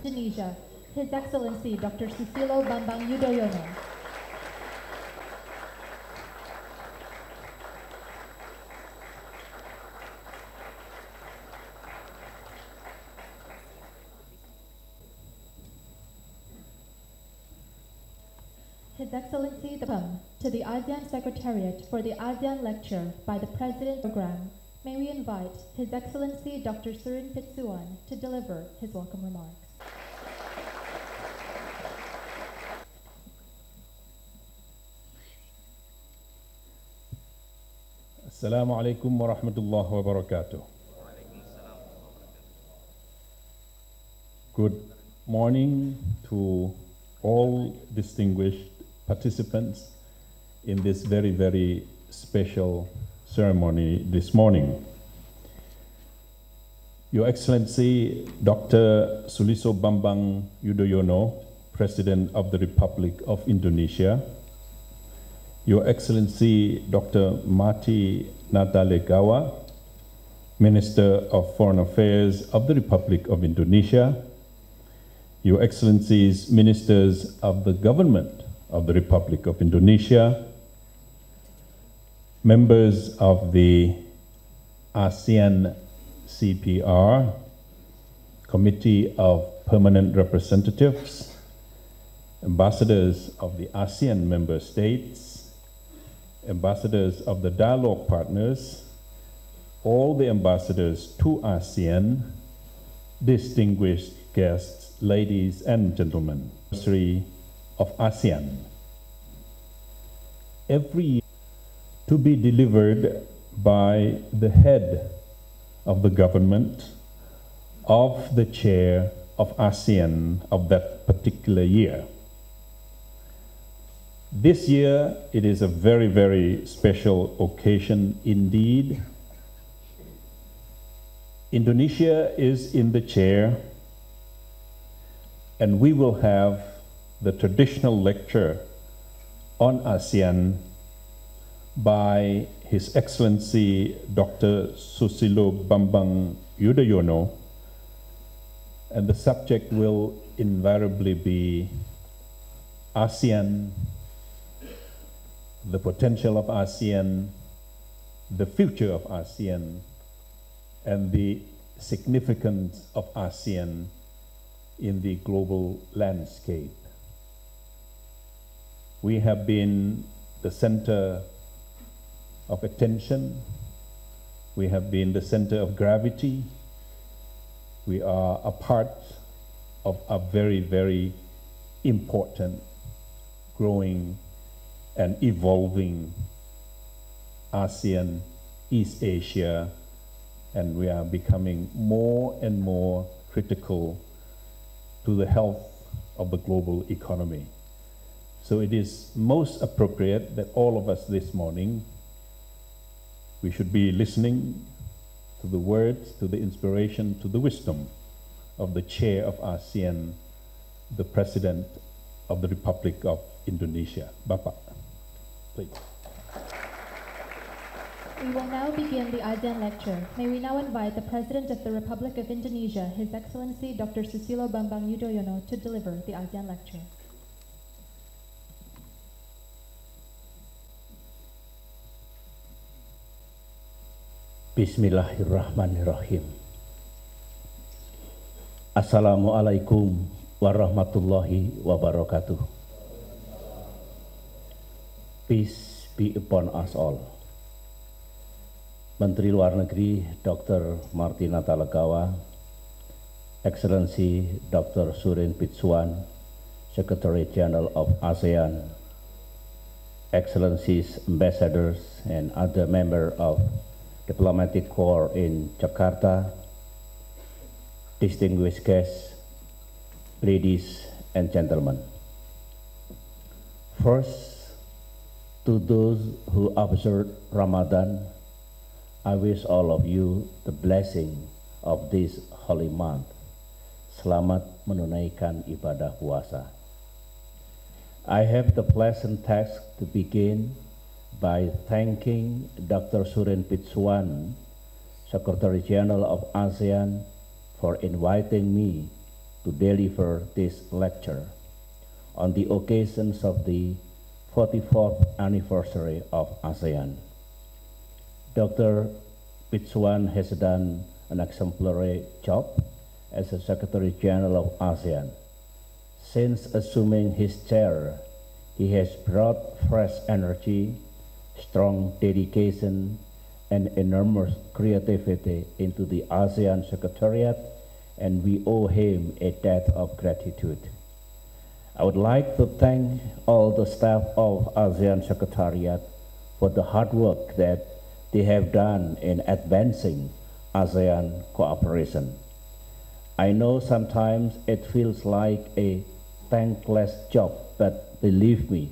Indonesia, His Excellency Dr. Susilo Bambang Yudhoyono. His Excellency to the ASEAN Secretariat for the ASEAN Lecture by the President Program, may we invite His Excellency Dr. Surin Pitsuwan to deliver his welcome remarks. Assalamu alaikum wa rahmatullahi wa barakatuh. Good morning to all distinguished participants in this very, very special ceremony this morning. Your Excellency Dr. Susilo Bambang Yudhoyono, President of the Republic of Indonesia, Your Excellency Dr. Marty Natalegawa, Minister of Foreign Affairs of the Republic of Indonesia, Your Excellencies, Ministers of the Government of the Republic of Indonesia, members of the ASEAN CPR, Committee of Permanent Representatives, ambassadors of the ASEAN member states, ambassadors of the dialogue partners, all the ambassadors to ASEAN, distinguished guests, ladies and gentlemen, anniversary of ASEAN. Every year to be delivered by the head of the government of the chair of ASEAN of that particular year. This year, it is a very, very special occasion indeed. Indonesia is in the chair, and we will have the traditional lecture on ASEAN by His Excellency Dr. Susilo Bambang Yudhoyono, and the subject will invariably be ASEAN, the potential of ASEAN, the future of ASEAN, and the significance of ASEAN in the global landscape. We have been the center of attention. We have been the center of gravity. We are a part of a very, very important, growing, and evolving ASEAN, East Asia, and we are becoming more and more critical to the health of the global economy. So it is most appropriate that all of us this morning, we should be listening to the words, to the inspiration, to the wisdom of the chair of ASEAN, the President of the Republic of Indonesia. Bapak, please. We will now begin the ASEAN lecture. May we now invite the President of the Republic of Indonesia, His Excellency Dr. Susilo Bambang Yudhoyono, to deliver the ASEAN lecture. Bismillahirrahmanirrahim. Assalamualaikum warahmatullahi wabarakatuh. Peace be upon us all. Menteri Luar Negeri Dr. Marty Natalegawa, Excellency Dr. Surin Pitsuwan, Secretary General of ASEAN, Excellencies, Ambassadors, and other members of Diplomatic Corps in Jakarta, distinguished guests, ladies and gentlemen. First, to those who observe Ramadan, I wish all of you the blessing of this holy month. Selamat menunaikan ibadah puasa. I have the pleasant task to begin by thanking Dr. Surin Pitsuwan, Secretary General of ASEAN, for inviting me to to deliver this lecture on the occasions of the 44th anniversary of ASEAN. Dr. Pitsuwan has done an exemplary job as the Secretary General of ASEAN. Since assuming his chair, he has brought fresh energy, strong dedication, and enormous creativity into the ASEAN Secretariat, and we owe him a debt of gratitude. I would like to thank all the staff of ASEAN Secretariat for the hard work that they have done in advancing ASEAN cooperation. I know sometimes it feels like a thankless job, but believe me,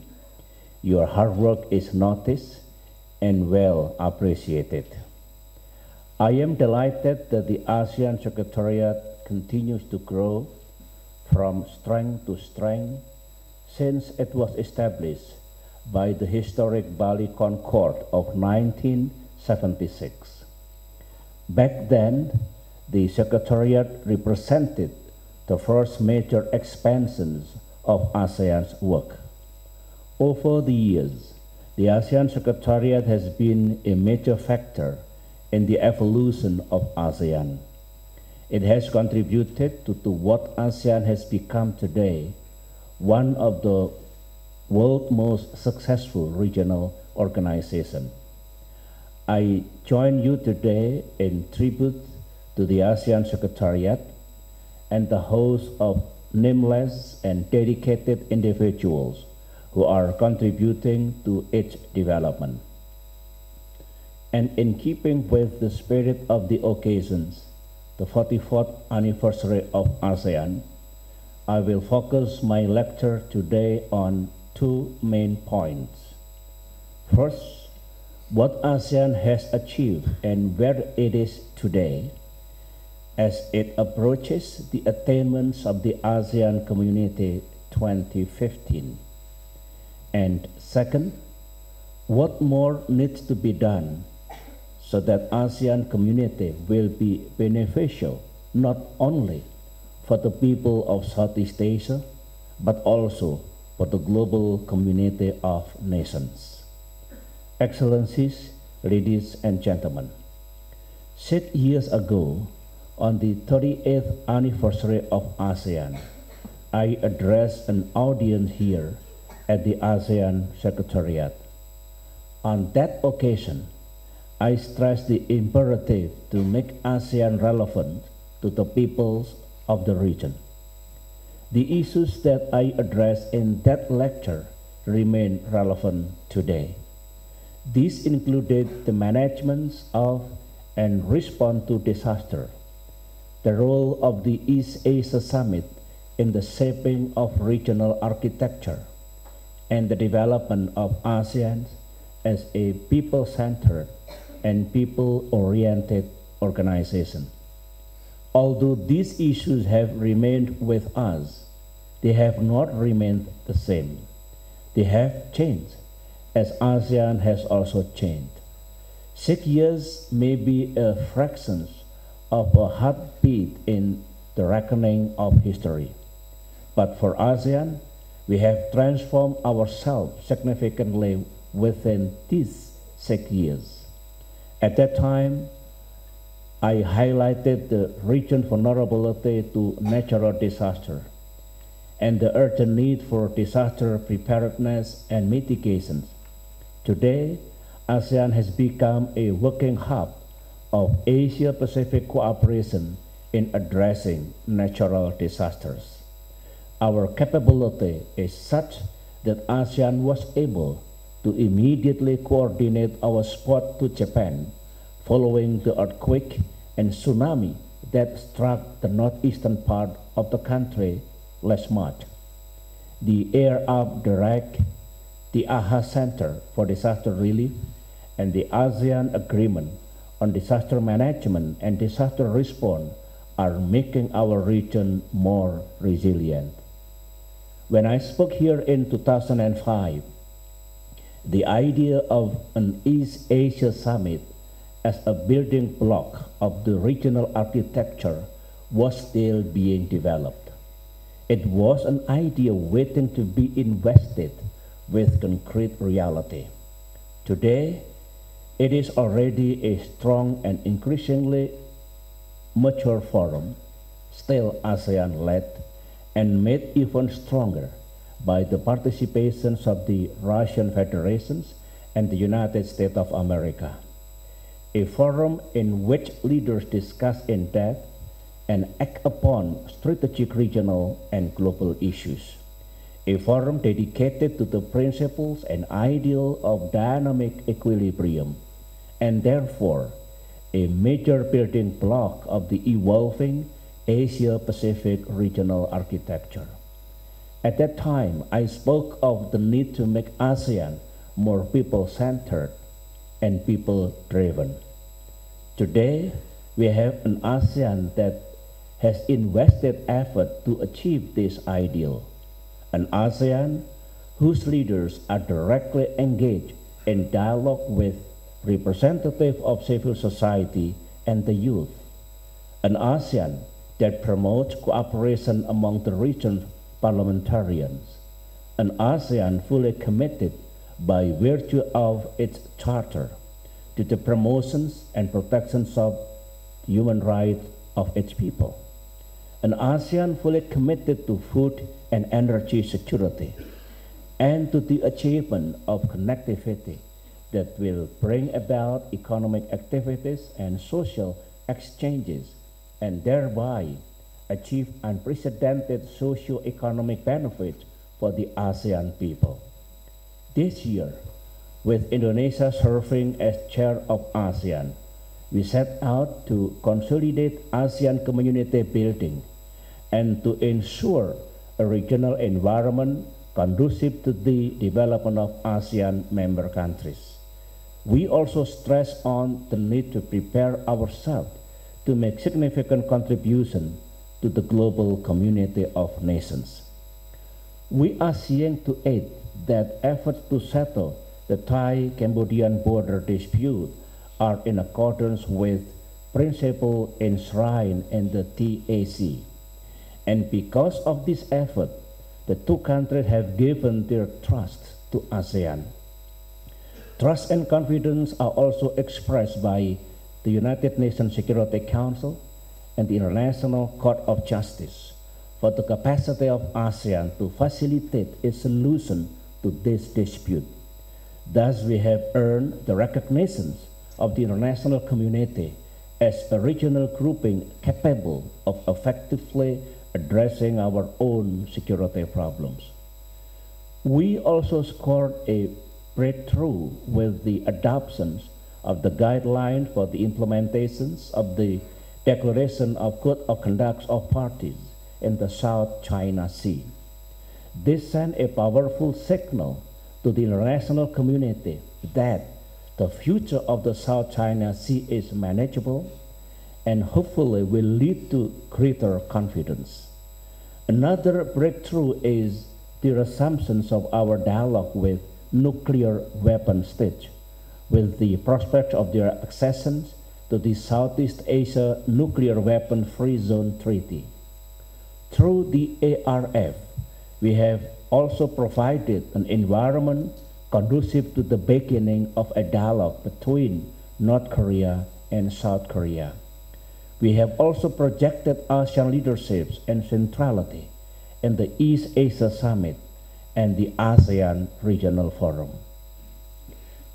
your hard work is noticed and well appreciated. I am delighted that the ASEAN Secretariat continues to grow from strength to strength since it was established by the historic Bali Concord of 1976. Back then, the Secretariat represented the first major expansions of ASEAN's work. Over the years, the ASEAN Secretariat has been a major factor in the evolution of ASEAN. It has contributed to what ASEAN has become today, one of the world's most successful regional organizations. I join you today in tribute to the ASEAN Secretariat and the host of nameless and dedicated individuals who are contributing to its development. And in keeping with the spirit of the occasions, the 44th anniversary of ASEAN, I will focus my lecture today on two main points. First, what ASEAN has achieved and where it is today as it approaches the attainments of the ASEAN Community 2015. And second, what more needs to be done so that ASEAN community will be beneficial not only for the people of Southeast Asia, but also for the global community of nations. Excellencies, ladies and gentlemen, 6 years ago, on the 38th anniversary of ASEAN, I addressed an audience here at the ASEAN Secretariat. On that occasion, I stressed the imperative to make ASEAN relevant to the peoples of the region. The issues that I addressed in that lecture remain relevant today. These included the management of and response to disaster, the role of the East Asia Summit in the shaping of regional architecture, and the development of ASEAN as a people-centered and people-oriented organization. Although these issues have remained with us, they have not remained the same. They have changed, as ASEAN has also changed. 6 years may be a fraction of a heartbeat in the reckoning of history. But for ASEAN, we have transformed ourselves significantly within these 6 years. At that time, I highlighted the region's vulnerability to natural disaster and the urgent need for disaster preparedness and mitigation. Today, ASEAN has become a working hub of Asia-Pacific cooperation in addressing natural disasters. Our capability is such that ASEAN was able to immediately coordinate our support to Japan following the earthquake and tsunami that struck the northeastern part of the country last March. The Air-Up Direct, the AHA Center for Disaster Relief, and the ASEAN Agreement on Disaster Management and Disaster Response are making our region more resilient. When I spoke here in 2005, the idea of an East Asia Summit as a building block of the regional architecture was still being developed. It was an idea waiting to be invested with concrete reality. Today, it is already a strong and increasingly mature forum, still ASEAN-led, and made even stronger by the participations of the Russian Federations and the United States of America. A forum in which leaders discuss in depth and act upon strategic regional and global issues. A forum dedicated to the principles and ideal of dynamic equilibrium, and therefore a major building block of the evolving Asia-Pacific regional architecture. At that time, I spoke of the need to make ASEAN more people-centered and people-driven. Today, we have an ASEAN that has invested effort to achieve this ideal, an ASEAN whose leaders are directly engaged in dialogue with representatives of civil society and the youth, an ASEAN that promotes cooperation among the region's parliamentarians, an ASEAN fully committed by virtue of its charter to the promotions and protections of human rights of its people, an ASEAN fully committed to food and energy security and to the achievement of connectivity that will bring about economic activities and social exchanges and thereby achieve unprecedented socio-economic benefits for the ASEAN people. This year, with Indonesia serving as chair of ASEAN, we set out to consolidate ASEAN community building and to ensure a regional environment conducive to the development of ASEAN member countries. We also stress on the need to prepare ourselves to make significant contribution to the global community of nations. We are seeing to it that efforts to settle the Thai-Cambodian border dispute are in accordance with principles enshrined in the TAC. And because of this effort, the two countries have given their trust to ASEAN. Trust and confidence are also expressed by the United Nations Security Council and the International Court of Justice for the capacity of ASEAN to facilitate a solution to this dispute. Thus, we have earned the recognition of the international community as a regional grouping capable of effectively addressing our own security problems. We also scored a breakthrough with the adoption of the guidelines for the implementations of the Declaration of Code of Conduct of Parties in the South China Sea. This sent a powerful signal to the international community that the future of the South China Sea is manageable and hopefully will lead to greater confidence. Another breakthrough is the resumption of our dialogue with nuclear weapon states, with the prospect of their accession to the Southeast Asia Nuclear Weapon Free Zone Treaty. Through the ARF, we have also provided an environment conducive to the beginning of a dialogue between North Korea and South Korea. We have also projected ASEAN leaderships and centrality in the East Asia Summit and the ASEAN Regional Forum.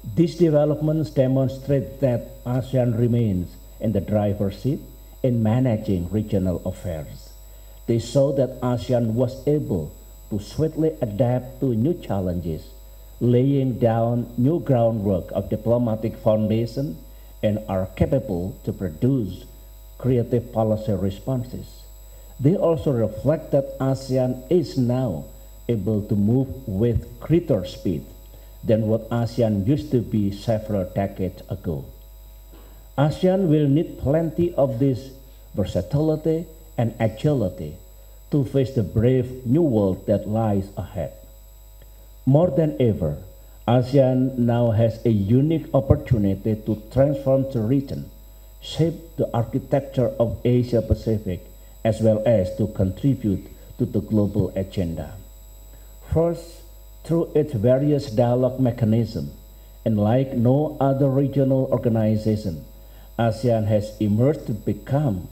These developments demonstrate that ASEAN remains in the driver's seat in managing regional affairs. They show that ASEAN was able to swiftly adapt to new challenges, laying down new groundwork of diplomatic foundation, and are capable to produce creative policy responses. They also reflect that ASEAN is now able to move with greater speed than what ASEAN used to be several decades ago. ASEAN will need plenty of this versatility and agility to face the brave new world that lies ahead. More than ever, ASEAN now has a unique opportunity to transform the region, shape the architecture of Asia Pacific, as well as to contribute to to the global agenda. First, through its various dialogue mechanisms, and like no other regional organization, ASEAN has emerged to become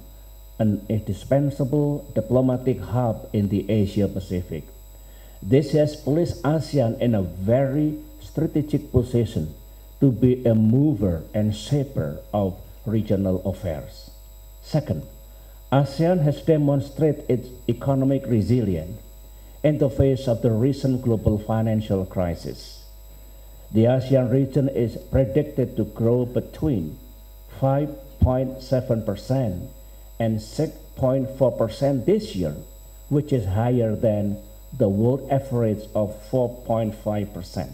an indispensable diplomatic hub in the Asia Pacific. This has placed ASEAN in a very strategic position to be a mover and shaper of regional affairs. Second, ASEAN has demonstrated its economic resilience in the face of the recent global financial crisis. The ASEAN region is predicted to grow between 5.7% and 6.4% this year, which is higher than the world average of 4.5%.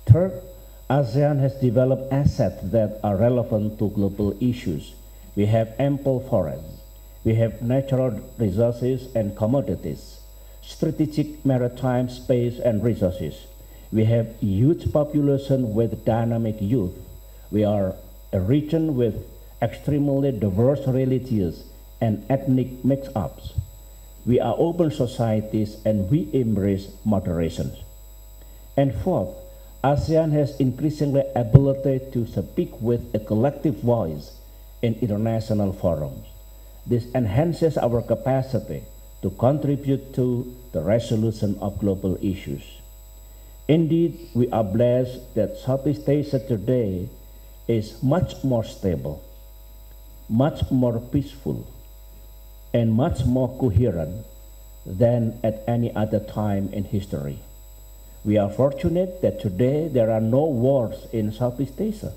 Third, ASEAN has developed assets that are relevant to global issues. We have ample forests, we have natural resources and commodities, strategic maritime space and resources. We have huge population with dynamic youth. We are a region with extremely diverse religious and ethnic mix-ups. We are open societies and we embrace moderation. And fourth, ASEAN has increasingly ability to speak with a collective voice in international forums. This enhances our capacity to contribute to the resolution of global issues. Indeed, we are blessed that Southeast Asia today is much more stable, much more peaceful, and much more coherent than at any other time in history. We are fortunate that today there are no wars in Southeast Asia,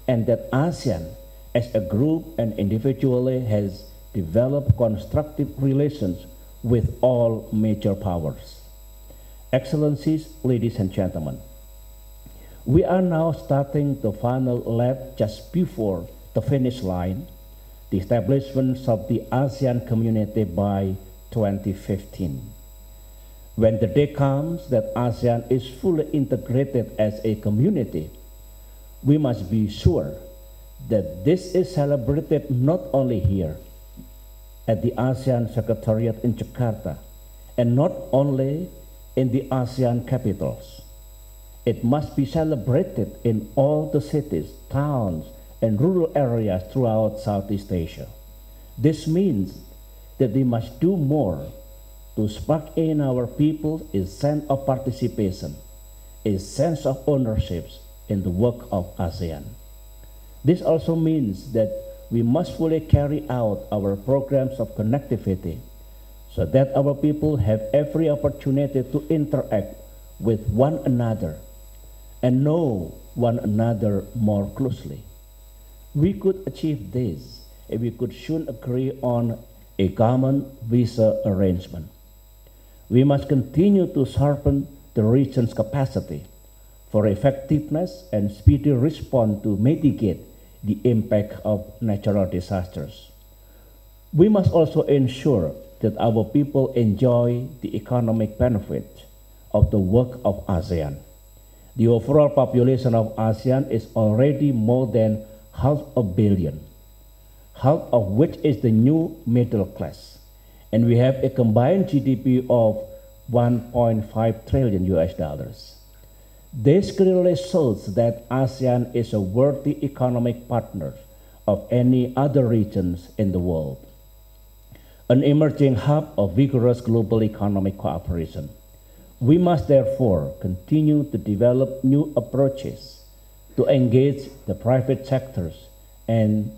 and that ASEAN as a group and individually has developed constructive relations with all major powers. Excellencies, ladies and gentlemen, we are now starting the final lap just before the finish line, the establishment of the ASEAN community by 2015. When the day comes that ASEAN is fully integrated as a community, we must be sure that this is celebrated not only here at the ASEAN Secretariat in Jakarta, and not only in the ASEAN capitals. It must be celebrated in all the cities, towns, and rural areas throughout Southeast Asia. This means that we must do more to spark in our people a sense of participation, a sense of ownership in the work of ASEAN. This also means that we must fully carry out our programs of connectivity so that our people have every opportunity to interact with one another and know one another more closely. We could achieve this if we could soon agree on a common visa arrangement. We must continue to sharpen the region's capacity for effectiveness and speedy response to mitigate the impact of natural disasters. We must also ensure that our people enjoy the economic benefit of the work of ASEAN. The overall population of ASEAN is already more than 500 million, half of which is the new middle class. And we have a combined GDP of $1.5 trillion. This clearly shows that ASEAN is a worthy economic partner of any other regions in the world, an emerging hub of vigorous global economic cooperation. We must therefore continue to develop new approaches to engage the private sectors and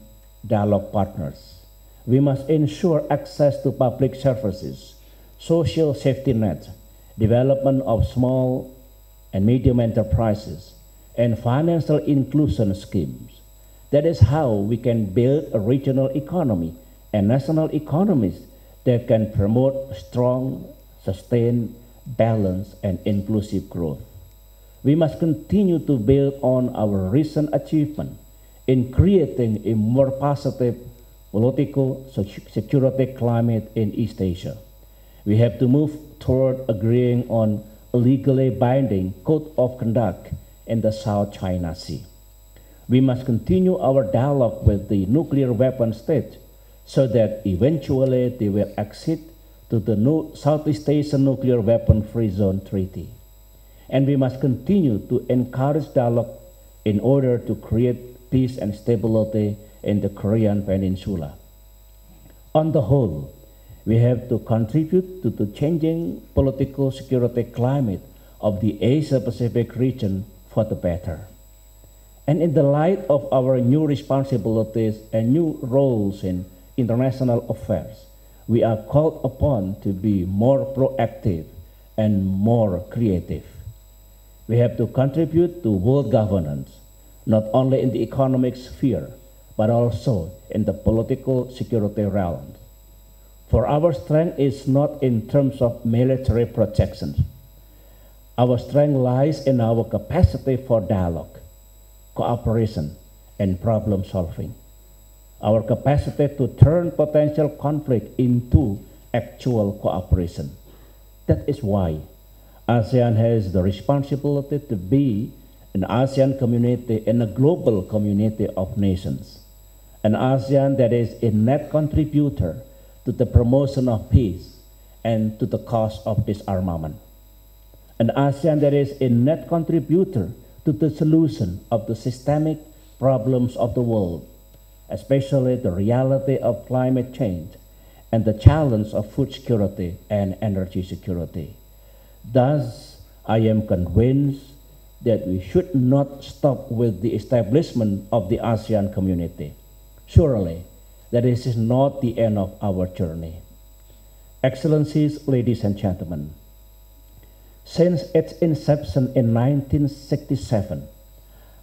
dialogue partners. We must ensure access to public services, social safety nets, development of small and medium enterprises, and financial inclusion schemes. That is how we can build a regional economy and national economies that can promote strong, sustained, balanced, and inclusive growth. We must continue to build on our recent achievement in creating a more positive political security climate in East Asia. We have to move toward agreeing on a legally binding code of conduct in the South China Sea. We must continue our dialogue with the nuclear weapon state so that eventually they will accede to the Southeast Asian Nuclear Weapon-Free Zone Treaty. And we must continue to encourage dialogue in order to create peace and stability in the Korean Peninsula. On the whole, we have to contribute to the changing political security climate of the Asia-Pacific region for the better. And in the light of our new responsibilities and new roles in international affairs, we are called upon to be more proactive and more creative. We have to contribute to world governance, not only in the economic sphere, but also in the political security realm. For our strength is not in terms of military projections. Our strength lies in our capacity for dialogue, cooperation, and problem solving. Our capacity to turn potential conflict into actual cooperation. That is why ASEAN has the responsibility to be an ASEAN community and a global community of nations. An ASEAN that is a net contributor to the promotion of peace and to the cause of disarmament. An ASEAN that is a net contributor to the solution of the systemic problems of the world, especially the reality of climate change and the challenge of food security and energy security. Thus, I am convinced that we should not stop with the establishment of the ASEAN community. Surely, that this is not the end of our journey. Excellencies, ladies and gentlemen, since its inception in 1967,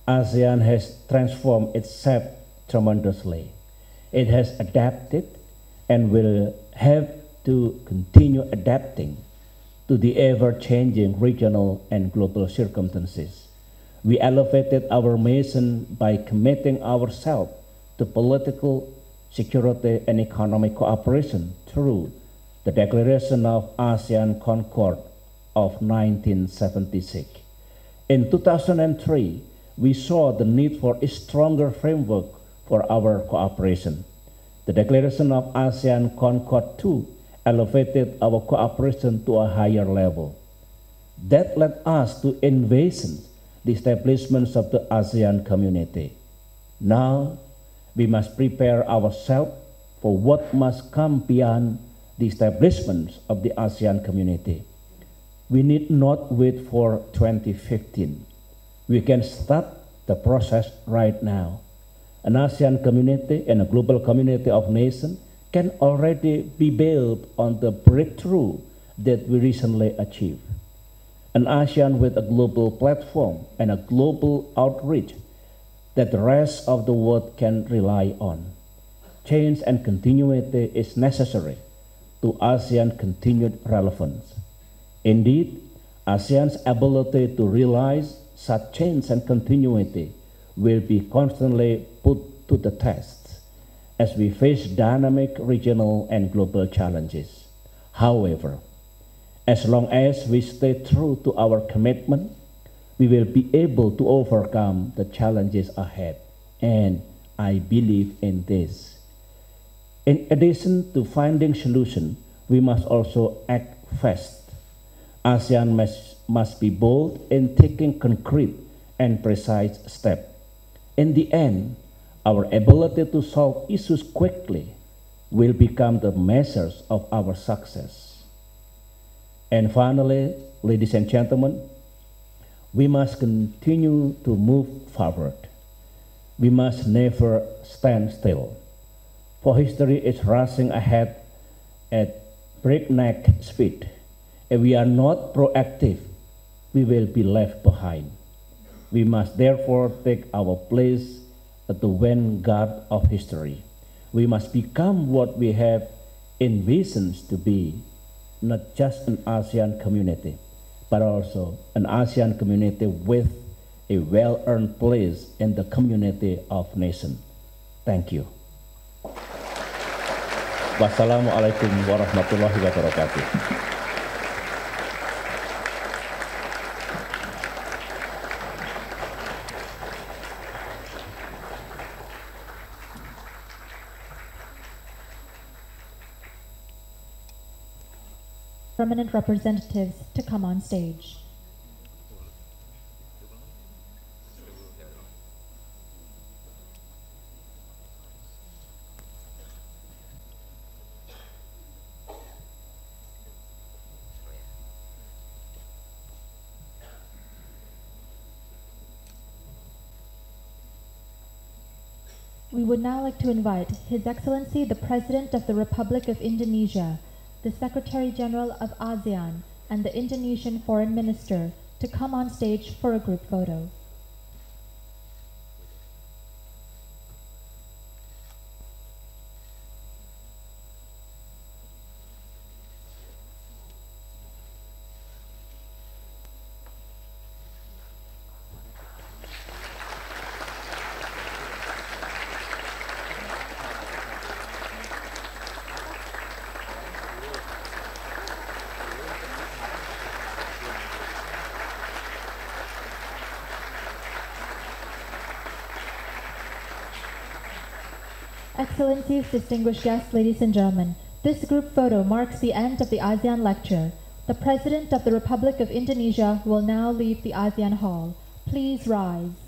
ASEAN has transformed itself tremendously. It has adapted and will have to continue adapting to the ever-changing regional and global circumstances. We elevated our mission by committing ourselves to political, security, and economic cooperation through the Declaration of ASEAN Concord of 1976. In 2003, we saw the need for a stronger framework for our cooperation. The Declaration of ASEAN Concord II elevated our cooperation to a higher level. That led us to envision the establishment of the ASEAN community. Now, we must prepare ourselves for what must come beyond the establishment of the ASEAN community. We need not wait for 2015. We can start the process right now. An ASEAN community and a global community of nations can already be built on the breakthrough that we recently achieved. An ASEAN with a global platform and a global outreach that the rest of the world can rely on. Change and continuity is necessary to ASEAN's continued relevance. Indeed, ASEAN's ability to realize such change and continuity will be constantly put to the test as we face dynamic regional and global challenges. However, as long as we stay true to our commitment, we will be able to overcome the challenges ahead, and I believe in this. In addition to finding solutions, we must also act fast. ASEAN must be bold in taking concrete and precise steps. In the end, our ability to solve issues quickly will become the measures of our success. And finally, ladies and gentlemen, we must continue to move forward. We must never stand still, for history is rushing ahead at breakneck speed. If we are not proactive, we will be left behind. We must therefore take our place at the vanguard of history. We must become what we have envisioned to be, not just an ASEAN community, but also an ASEAN community with a well-earned place in the community of nations. Thank you. Wassalamualaikum warahmatullahi wabarakatuh. prominent representatives to come on stage. We would now like to invite His Excellency the President of the Republic of Indonesia, the Secretary General of ASEAN, and the Indonesian Foreign Minister to come on stage for a group photo. Excellencies, distinguished guests, ladies and gentlemen, this group photo marks the end of the ASEAN lecture. The President of the Republic of Indonesia will now leave the ASEAN Hall. Please rise.